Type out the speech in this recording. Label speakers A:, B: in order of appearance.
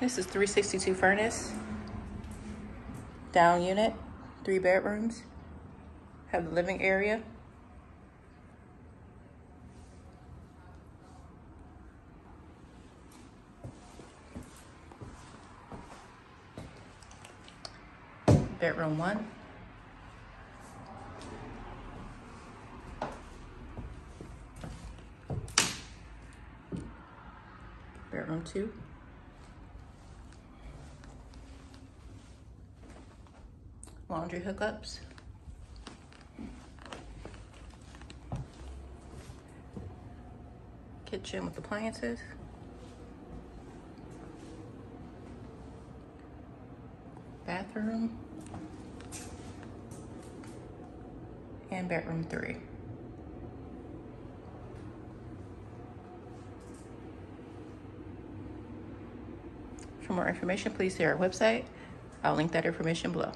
A: This is 362 furnace, down unit, 3 bedrooms, have the living area. Bedroom 1. Bedroom 2. Laundry hookups. Kitchen with appliances. Bathroom. And bedroom 3. For more information, please see our website. I'll link that information below.